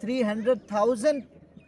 300,000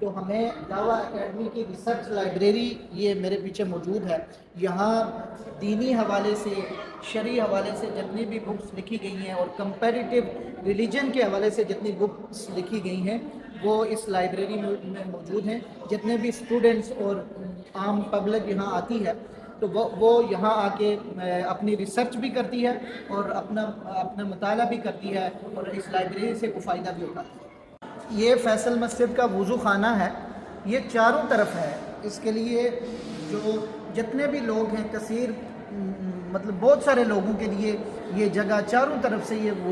تو ہمیں دعویٰ اکیڈمی کی ریسرچ لائبریری یہ میرے پیچھے موجود ہے. یہاں دینی حوالے سے، شرعی حوالے سے جتنی بھی بکس لکھی گئی ہیں اور کمپیریٹیو ریلیجن کے حوالے سے جتنی بکس لکھی گئی ہیں وہ اس لائبریری میں موجود ہیں. جتنے بھی اسٹوڈنٹس اور عام پبلک یہاں آتی ہے تو وہ یہاں آ کے اپنی ریسرچ بھی کرتی ہے اور اپنا مطالعہ بھی کرتی ہے اور اس لائبریری سے کو فائدہ بھی اٹھاتی ہے. یہ فیصل مسجد کا وضو خانہ ہے، یہ چاروں طرف ہے. اس کے لیے جو جتنے بھی لوگ ہیں کثیر مطلب بہت سارے لوگوں کے لیے یہ جگہ چاروں طرف سے یہ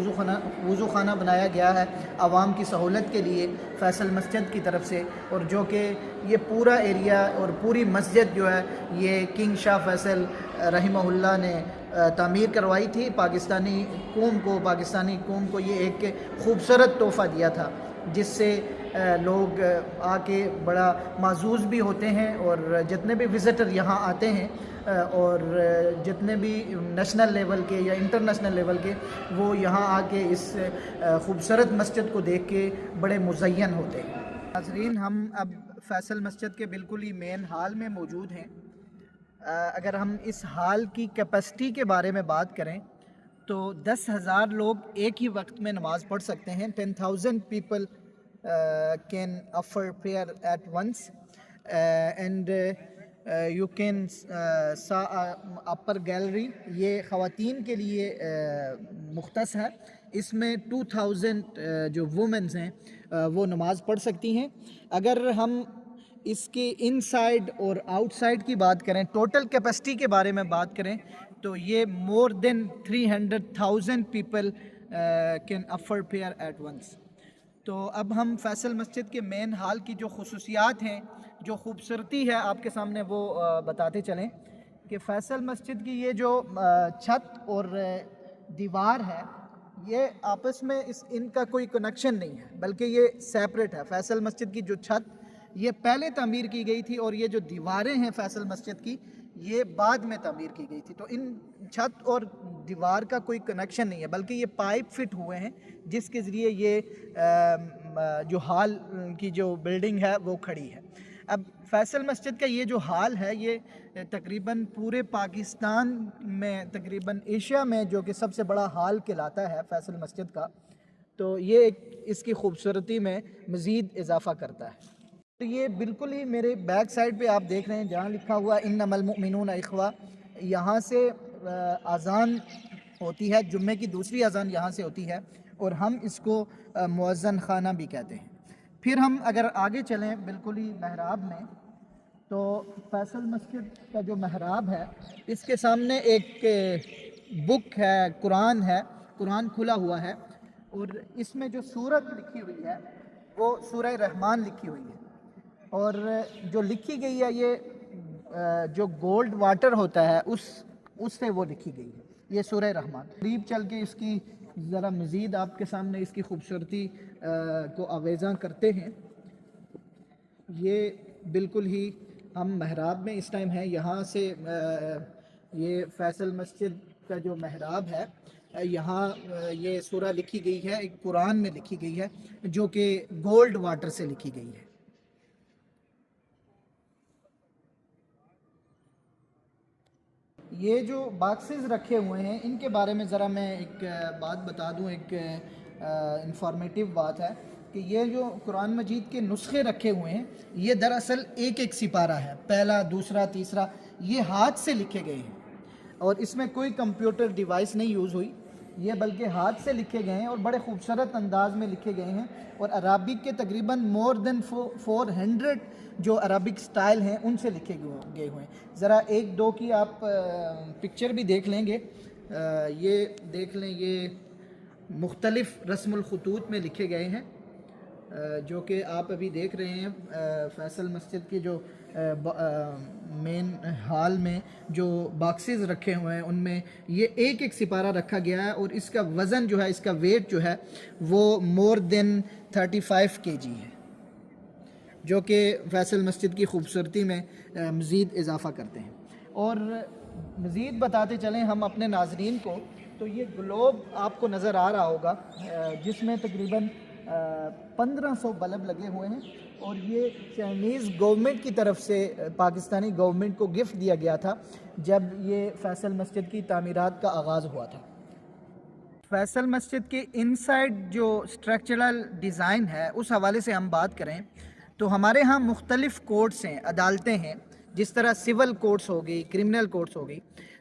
وضو خانہ بنایا گیا ہے عوام کی سہولت کے لیے فیصل مسجد کی طرف سے. اور جو کہ یہ پورا ایریا اور پوری مسجد جو ہے یہ کنگ شاہ فیصل رحمہ اللہ نے تعمیر کروائی تھی. پاکستانی قوم کو یہ ایک خوبصورت تحفہ دیا تھا جس سے لوگ آ کے بڑا معزوز بھی ہوتے ہیں. اور جتنے بھی وزٹر یہاں آتے ہیں اور جتنے بھی نیشنل لیول کے یا انٹرنیشنل لیول کے وہ یہاں آ کے اس خوبصورت مسجد کو دیکھ کے بڑے مزین ہوتے ہیں. ناظرین، ہم اب فیصل مسجد کے بالکل ہی مین ہال میں موجود ہیں. اگر ہم اس ہال کی کیپیسٹی کے بارے میں بات کریں تو 10,000 لوگ ایک ہی وقت میں نماز پڑھ سکتے ہیں. 10,000 people can offer prayer at once and you can saw upper gallery. یہ خواتین کے لیے مختص ہے. اس میں 2,000 جو وومنز ہیں وہ نماز پڑھ سکتی ہیں. اگر ہم اس کے ان سائڈ اور آؤٹ سائڈ کی بات کریں، ٹوٹل کیپیسٹی کے بارے میں بات کریں تو یہ more than 300,000 people can offer prayer at once. تو اب ہم فیصل مسجد کے مین ہال کی جو خصوصیات ہیں، جو خوبصورتی ہے آپ کے سامنے وہ بتاتے چلیں کہ فیصل مسجد کی یہ جو چھت اور دیوار ہے یہ آپس میں ان کا کوئی کنیکشن نہیں ہے بلکہ یہ سیپریٹ ہے. فیصل مسجد کی جو چھت یہ پہلے تعمیر کی گئی تھی اور یہ جو دیواریں ہیں فیصل مسجد کی یہ بعد میں تعمیر کی گئی تھی. تو ان چھت اور دیوار کا کوئی کنیکشن نہیں ہے بلکہ یہ پائپ فٹ ہوئے ہیں جس کے ذریعے یہ جو ہال کی جو بلڈنگ ہے وہ کھڑی ہے. اب فیصل مسجد کا یہ جو ہال ہے یہ تقریباً پورے پاکستان میں، تقریباً ایشیا میں جو کہ سب سے بڑا ہال کہلاتا ہے فیصل مسجد کا، تو یہ اس کی خوبصورتی میں مزید اضافہ کرتا ہے. تو یہ بالکل ہی میرے بیک سائڈ پہ آپ دیکھ رہے ہیں جہاں لکھا ہوا انما المؤمنون اخوہ، یہاں سے اذان ہوتی ہے، جمعے کی دوسری اذان یہاں سے ہوتی ہے اور ہم اس کو مؤذن خانہ بھی کہتے ہیں. پھر ہم اگر آگے چلیں بالکل ہی محراب میں تو فیصل مسجد کا جو محراب ہے اس کے سامنے ایک بک ہے، قرآن کھلا ہوا ہے اور اس میں جو سورت لکھی ہوئی ہے وہ سورہ رحمان لکھی ہوئی ہے. اور جو لکھی گئی ہے یہ جو گولڈ واٹر ہوتا ہے اس سے وہ لکھی گئی ہے. یہ سورہ رحمان. قریب چل کے اس کی ذرا مزید آپ کے سامنے اس کی خوبصورتی کو آویزاں کرتے ہیں. یہ بالکل ہی ہم محراب میں اس ٹائم ہیں. یہاں سے یہ فیصل مسجد کا جو محراب ہے یہاں یہ سورہ لکھی گئی ہے، ایک قرآن میں لکھی گئی ہے جو کہ گولڈ واٹر سے لکھی گئی ہے. یہ جو باکسز رکھے ہوئے ہیں ان کے بارے میں ذرا میں ایک بات بتا دوں، ایک انفارمیٹیو بات ہے کہ یہ جو قرآن مجید کے نسخے رکھے ہوئے ہیں یہ دراصل ایک ایک سپارہ ہے، پہلا، دوسرا، تیسرا، یہ ہاتھ سے لکھے گئے ہیں اور اس میں کوئی کمپیوٹر ڈیوائس نہیں یوز ہوئی، یہ بلکہ ہاتھ سے لکھے گئے ہیں اور بڑے خوبصورت انداز میں لکھے گئے ہیں. اور عربک کے تقریباً مور دین 400 جو عربک سٹائل ہیں ان سے لکھے گئے ہوئے ہیں. ذرا ایک دو کی آپ پکچر بھی دیکھ لیں گے. یہ دیکھ لیں، یہ مختلف رسم الخطوط میں لکھے گئے ہیں جو کہ آپ ابھی دیکھ رہے ہیں. فیصل مسجد کی جو مین ہال میں جو باکسز رکھے ہوئے ہیں ان میں یہ ایک ایک سپارہ رکھا گیا ہے اور اس کا وزن جو ہے، اس کا ویٹ جو ہے وہ مور دین 35 kg ہے جو کہ فیصل مسجد کی خوبصورتی میں مزید اضافہ کرتے ہیں. اور مزید بتاتے چلیں ہم اپنے ناظرین کو تو یہ گلوب آپ کو نظر آ رہا ہوگا جس میں تقریباً 1500 بلب لگے ہوئے ہیں، اور یہ چائنیز گورنمنٹ کی طرف سے پاکستانی گورنمنٹ کو گفٹ دیا گیا تھا جب یہ فیصل مسجد کی تعمیرات کا آغاز ہوا تھا۔ فیصل مسجد کے انسائیڈ جو اسٹرکچرل ڈیزائن ہے اس حوالے سے ہم بات کریں تو ہمارے ہاں مختلف کورٹس ہیں، عدالتیں ہیں، جس طرح سول کورٹس ہو گئی، کرمنل کورٹس ہو گئی،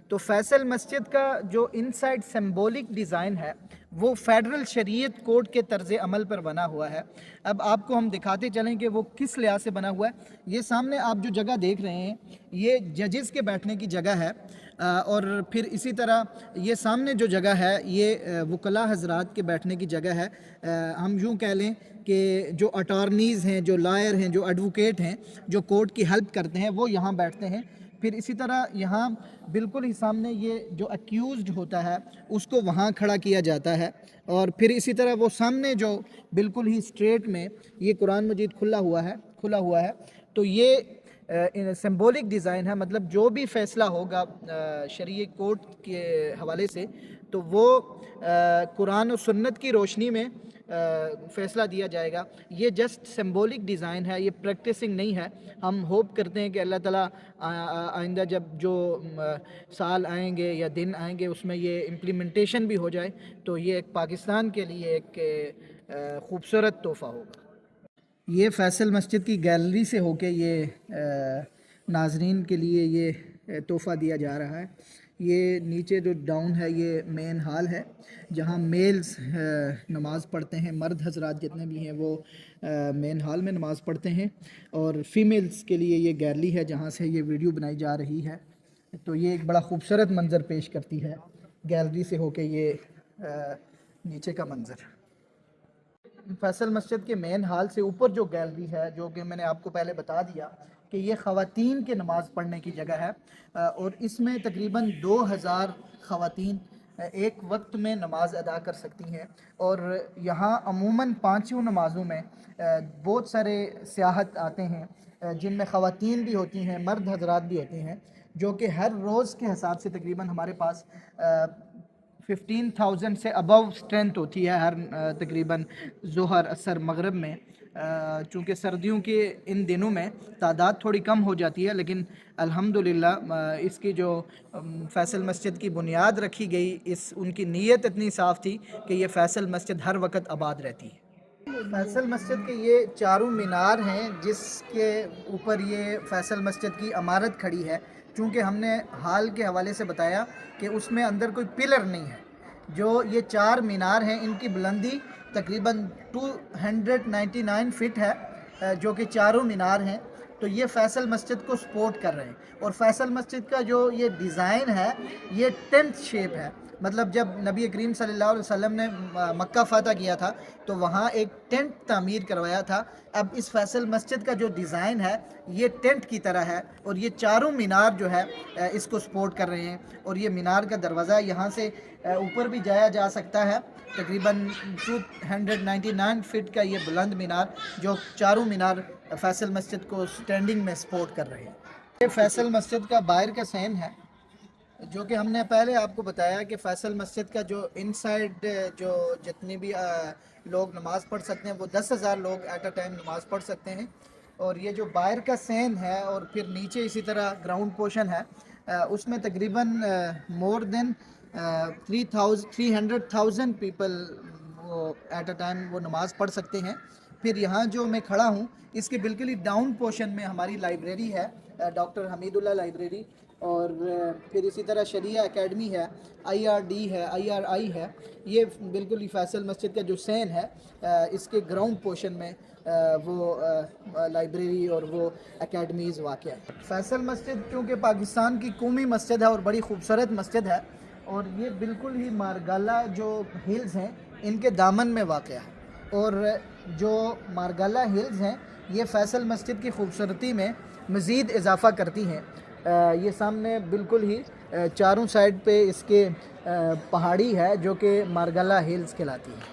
تو فیصل مسجد کا جو انسائیڈ سمبولک ڈیزائن ہے وہ فیڈرل شریعت کوڈ کے طرز عمل پر بنا ہوا ہے۔ اب آپ کو ہم دکھاتے چلیں کہ وہ کس لحاظ سے بنا ہوا ہے۔ یہ سامنے آپ جو جگہ دیکھ رہے ہیں یہ ججز کے بیٹھنے کی جگہ ہے، اور پھر اسی طرح یہ سامنے جو جگہ ہے یہ وکلاء حضرات کے بیٹھنے کی جگہ ہے۔ ہم یوں کہہ لیں کہ جو اٹارنیز ہیں، جو لائر ہیں، جو ایڈوکیٹ ہیں، جو کورٹ کی ہیلپ کرتے ہیں، وہ یہاں بیٹھتے ہیں۔ پھر اسی طرح یہاں بالکل ہی سامنے یہ جو اکیوزڈ ہوتا ہے اس کو وہاں کھڑا کیا جاتا ہے، اور پھر اسی طرح وہ سامنے جو بالکل ہی اسٹریٹ میں یہ قرآن مجید کھلا ہوا ہے، تو یہ سمبولک ڈیزائن ہے، مطلب جو بھی فیصلہ ہوگا شرعی کورٹ کے حوالے سے تو وہ قرآن و سنت کی روشنی میں فیصلہ دیا جائے گا۔ یہ جسٹ سمبولک ڈیزائن ہے، یہ پریکٹسنگ نہیں ہے۔ ہم ہوپ کرتے ہیں کہ اللہ تعالیٰ آئندہ جب جو سال آئیں گے یا دن آئیں گے اس میں یہ امپلیمنٹیشن بھی ہو جائے تو یہ ایک پاکستان کے لیے ایک خوبصورت تحفہ ہوگا۔ یہ فیصل مسجد کی گیلری سے ہو کے یہ ناظرین کے لیے یہ تحفہ دیا جا رہا ہے۔ یہ نیچے جو ڈاؤن ہے یہ مین ہال ہے جہاں میلز نماز پڑھتے ہیں، مرد حضرات جتنے بھی ہیں وہ مین ہال میں نماز پڑھتے ہیں، اور فیمیلز کے لیے یہ گیلری ہے جہاں سے یہ ویڈیو بنائی جا رہی ہے۔ تو یہ ایک بڑا خوبصورت منظر پیش کرتی ہے گیلری سے ہو کے یہ نیچے کا منظر۔ فیصل مسجد کے مین ہال سے اوپر جو گیلری ہے، جو کہ میں نے آپ کو پہلے بتا دیا کہ یہ خواتین کے نماز پڑھنے کی جگہ ہے، اور اس میں تقریباً 2000 خواتین ایک وقت میں نماز ادا کر سکتی ہیں، اور یہاں عموماً 5 نمازوں میں بہت سارے سیاحت آتے ہیں جن میں خواتین بھی ہوتی ہیں، مرد حضرات بھی ہوتے ہیں، جو کہ ہر روز کے حساب سے تقریباً ہمارے پاس 15,000 سے ابو اسٹرینتھ ہوتی ہے ہر تقریباً ظہر، عصر، مغرب میں۔ چونکہ سردیوں کے ان دنوں میں تعداد تھوڑی کم ہو جاتی ہے، لیکن الحمدللہ اس کی جو فیصل مسجد کی بنیاد رکھی گئی، ان کی نیت اتنی صاف تھی کہ یہ فیصل مسجد ہر وقت آباد رہتی ہے۔ فیصل مسجد کے یہ چاروں مینار ہیں جس کے اوپر یہ فیصل مسجد کی عمارت کھڑی ہے۔ چونکہ ہم نے حال کے حوالے سے بتایا کہ اس میں اندر کوئی پلر نہیں ہے، جو یہ 4 مینار ہیں ان کی بلندی تقریباً 299 فٹ ہے، جو کہ چاروں مینار ہیں، تو یہ فیصل مسجد کو سپورٹ کر رہے ہیں۔ اور فیصل مسجد کا جو یہ ڈیزائن ہے یہ ٹینٹ شیپ ہے، مطلب جب نبی کریم صلی اللہ علیہ وسلم نے مکہ فتح کیا تھا تو وہاں ایک ٹینٹ تعمیر کروایا تھا۔ اب اس فیصل مسجد کا جو ڈیزائن ہے یہ ٹینٹ کی طرح ہے، اور یہ چاروں مینار جو ہے اس کو سپورٹ کر رہے ہیں، اور یہ مینار کا دروازہ یہاں سے اوپر بھی جایا جا سکتا ہے۔ تقریباً 299 فٹ کا یہ بلند مینار، جو چاروں مینار فیصل مسجد کو سٹینڈنگ میں سپورٹ کر رہے ہیں۔ یہ فیصل مسجد کا باہر کا سین ہے، جو کہ ہم نے پہلے آپ کو بتایا کہ فیصل مسجد کا جو انسائیڈ جو جتنی بھی لوگ نماز پڑھ سکتے ہیں وہ 10,000 لوگ ایٹ اے ٹائم نماز پڑھ سکتے ہیں، اور یہ جو باہر کا سین ہے اور پھر نیچے اسی طرح گراؤنڈ پورشن ہے اس میں تقریباً مور دین 300,000 پیپل وہ ایٹ اے ٹائم وہ نماز پڑھ سکتے ہیں۔ پھر یہاں جو میں کھڑا ہوں اس کے بالکل ہی ڈاؤن پورشن میں ہماری لائبریری ہے، ڈاکٹر حمید اللہ لائبریری، اور پھر اسی طرح شریعہ اکیڈمی ہے، IRD ہے، IRI ہے۔ یہ بالکل ہی فیصل مسجد کا جو سین ہے اس کے گراؤنڈ پورشن میں وہ لائبریری اور وہ اکیڈمیز واقع ہے۔ فیصل مسجد چونکہ پاکستان کی قومی مسجد ہے اور بڑی خوبصورت مسجد ہے، اور یہ بالکل ہی مارگالہ جو ہلز ہیں ان کے دامن میں واقع ہے، اور جو مارگالہ ہلز ہیں یہ فیصل مسجد کی خوبصورتی میں مزید اضافہ کرتی ہیں۔ یہ سامنے بالکل ہی چاروں سائڈ پہ اس کے پہاڑی ہے جو کہ مارگالہ ہلز کہلاتی ہے۔